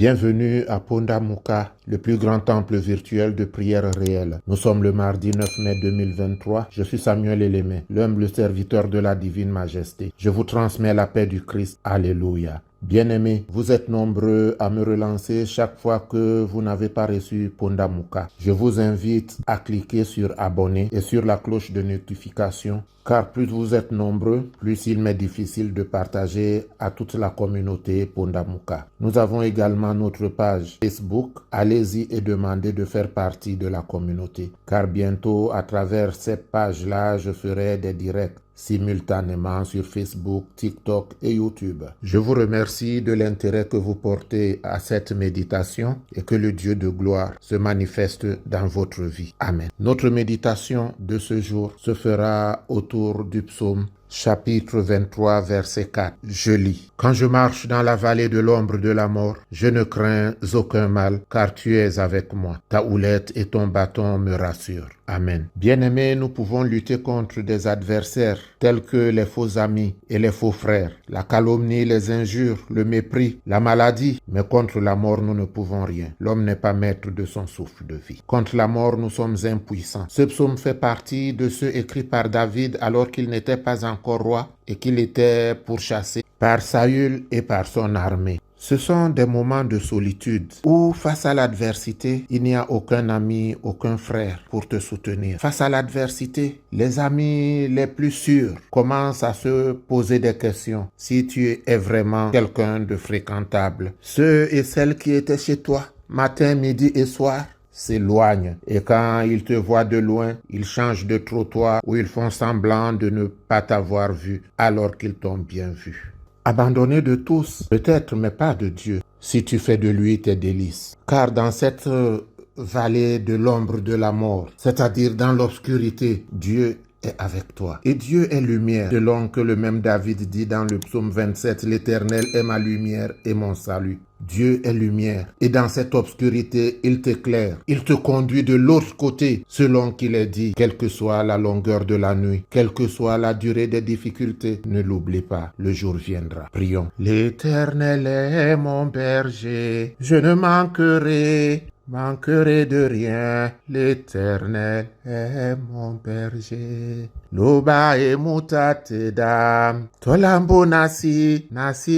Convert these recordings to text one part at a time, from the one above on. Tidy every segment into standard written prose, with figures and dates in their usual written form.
Bienvenue à Pondamuka, le plus grand temple virtuel de prière réelle. Nous sommes le mardi 9 mai 2023. Je suis Samuel Elémé, l'humble serviteur de la divine majesté. Je vous transmets la paix du Christ. Alléluia. Bien-aimés, vous êtes nombreux à me relancer chaque fois que vous n'avez pas reçu Pondamuka. Je vous invite à cliquer sur abonner et sur la cloche de notification, car plus vous êtes nombreux, plus il m'est difficile de partager à toute la communauté Pondamuka. Nous avons également notre page Facebook. Allez-y et demandez de faire partie de la communauté, car bientôt à travers cette page-là, je ferai des directs simultanément sur Facebook, TikTok et YouTube. Je vous remercie de l'intérêt que vous portez à cette méditation et que le Dieu de gloire se manifeste dans votre vie. Amen. Notre méditation de ce jour se fera autour du psaume chapitre 23, verset 4. Je lis. Quand je marche dans la vallée de l'ombre de la mort, je ne crains aucun mal, car tu es avec moi. Ta houlette et ton bâton me rassurent. Amen. Bien-aimés, nous pouvons lutter contre des adversaires tels que les faux amis et les faux frères, la calomnie, les injures, le mépris, la maladie. Mais contre la mort, nous ne pouvons rien. L'homme n'est pas maître de son souffle de vie. Contre la mort, nous sommes impuissants. Ce psaume fait partie de ceux écrits par David alors qu'il n'était pas encore roi et qu'il était pourchassé par Saül et par son armée. Ce sont des moments de solitude où, face à l'adversité, il n'y a aucun ami, aucun frère pour te soutenir. Face à l'adversité, les amis les plus sûrs commencent à se poser des questions si tu es vraiment quelqu'un de fréquentable. Ceux et celles qui étaient chez toi, matin, midi et soir, s'éloignent et quand ils te voient de loin, ils changent de trottoir ou ils font semblant de ne pas t'avoir vu alors qu'ils t'ont bien vu. Abandonné de tous, peut-être, mais pas de Dieu, si tu fais de lui tes délices. Car dans cette vallée de l'ombre de la mort, c'est-à-dire dans l'obscurité, Dieu est avec toi. Et Dieu est lumière, selon que le même David dit dans le psaume 27, « L'Éternel est ma lumière et mon salut ». Dieu est lumière et dans cette obscurité, il t'éclaire. Il te conduit de l'autre côté selon qu'il est dit. Quelle que soit la longueur de la nuit, quelle que soit la durée des difficultés, ne l'oublie pas, le jour viendra. Prions. L'Éternel est mon berger, je ne manquerai de rien, l'Éternel est mon berger. Loba e mutate dam, tolambo nasi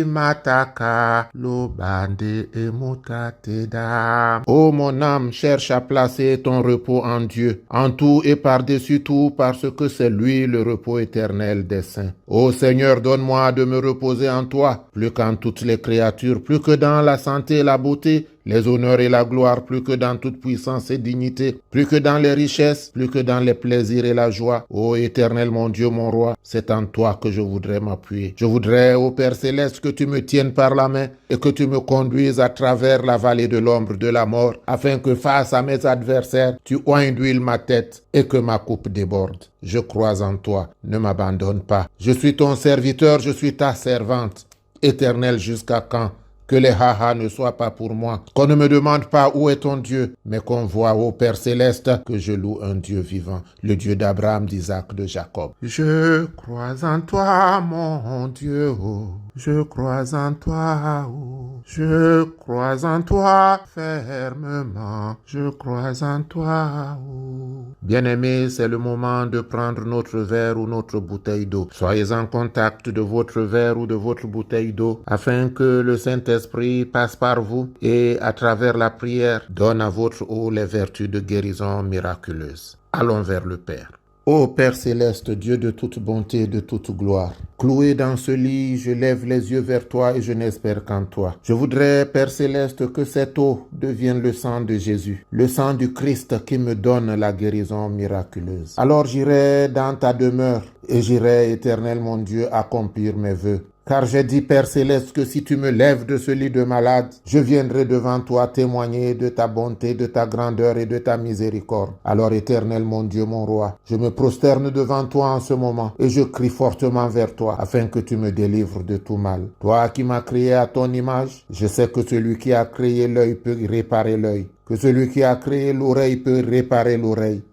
mataka, lobande e mutate dam. Ô mon âme, cherche à placer ton repos en Dieu, en tout et par-dessus tout, parce que c'est lui le repos éternel des saints. Ô Seigneur, donne-moi de me reposer en toi, plus qu'en toutes les créatures, plus que dans la santé et la beauté, les honneurs et la gloire, plus que dans toute puissance et dignité, plus que dans les richesses, plus que dans les plaisirs et la joie. Ô Éternel, mon Dieu, mon roi, c'est en toi que je voudrais m'appuyer. Je voudrais, ô Père céleste, que tu me tiennes par la main et que tu me conduises à travers la vallée de l'ombre de la mort, afin que face à mes adversaires, tu oignes d'huile ma tête et que ma coupe déborde. Je crois en toi, ne m'abandonne pas. Je suis ton serviteur, je suis ta servante. Éternel, jusqu'à quand? Que les ha-ha ne soient pas pour moi. Qu'on ne me demande pas où est ton Dieu, mais qu'on voit au Père céleste que je loue un Dieu vivant, le Dieu d'Abraham, d'Isaac, de Jacob. Je crois en toi, mon Dieu, oh. Je crois en toi, oh. Je crois en toi fermement. Je crois en toi, oh. Bien-aimés, c'est le moment de prendre notre verre ou notre bouteille d'eau. Soyez en contact de votre verre ou de votre bouteille d'eau afin que le Saint-Esprit passe par vous et à travers la prière donne à votre eau les vertus de guérison miraculeuse. Allons vers le Père. Ô Père céleste, Dieu de toute bonté et de toute gloire, cloué dans ce lit, je lève les yeux vers toi et je n'espère qu'en toi. Je voudrais, Père céleste, que cette eau devienne le sang de Jésus, le sang du Christ qui me donne la guérison miraculeuse. Alors j'irai dans ta demeure et j'irai, Éternel mon Dieu, accomplir mes vœux. Car j'ai dit, Père céleste, que si tu me lèves de ce lit de malade, je viendrai devant toi témoigner de ta bonté, de ta grandeur et de ta miséricorde. Alors, Éternel, mon Dieu, mon roi, je me prosterne devant toi en ce moment et je crie fortement vers toi afin que tu me délivres de tout mal. Toi qui m'as créé à ton image, je sais que celui qui a créé l'œil peut réparer l'œil, que celui qui a créé l'oreille peut réparer l'oreille.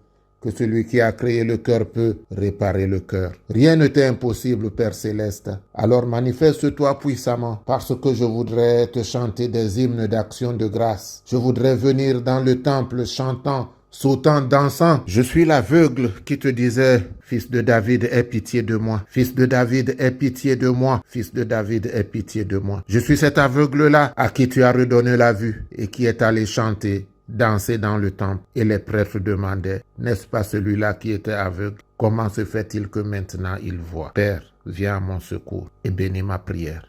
que celui qui a créé le cœur peut réparer le cœur. Rien ne t'est impossible, Père Céleste. Alors manifeste-toi puissamment, parce que je voudrais te chanter des hymnes d'action de grâce. Je voudrais venir dans le temple chantant, sautant, dansant. Je suis l'aveugle qui te disait, fils de David, aie pitié de moi. Fils de David, aie pitié de moi. Fils de David, aie pitié de moi. Je suis cet aveugle-là à qui tu as redonné la vue et qui est allé chanter, danser dans le temple. Et les prêtres demandaient, n'est-ce pas celui-là qui était aveugle? Comment se fait-il que maintenant il voit? Père, viens à mon secours et bénis ma prière.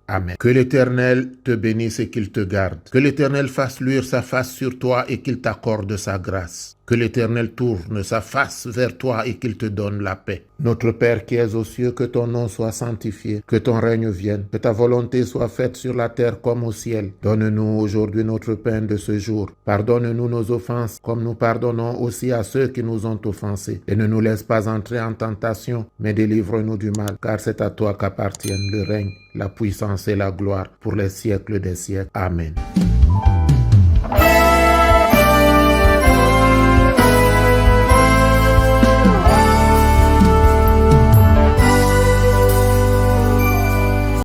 Amen. Que l'Éternel te bénisse et qu'il te garde. Que l'Éternel fasse luire sa face sur toi et qu'il t'accorde sa grâce. Que l'Éternel tourne sa face vers toi et qu'il te donne la paix. Notre Père qui es aux cieux, que ton nom soit sanctifié, que ton règne vienne, que ta volonté soit faite sur la terre comme au ciel. Donne-nous aujourd'hui notre pain de ce jour. Pardonne-nous nos offenses, comme nous pardonnons aussi à ceux qui nous ont offensés. Et ne nous laisse pas entrer en tentation, mais délivre-nous du mal, car c'est à toi qu'appartiennent le règne, la puissance et la gloire pour les siècles des siècles. Amen.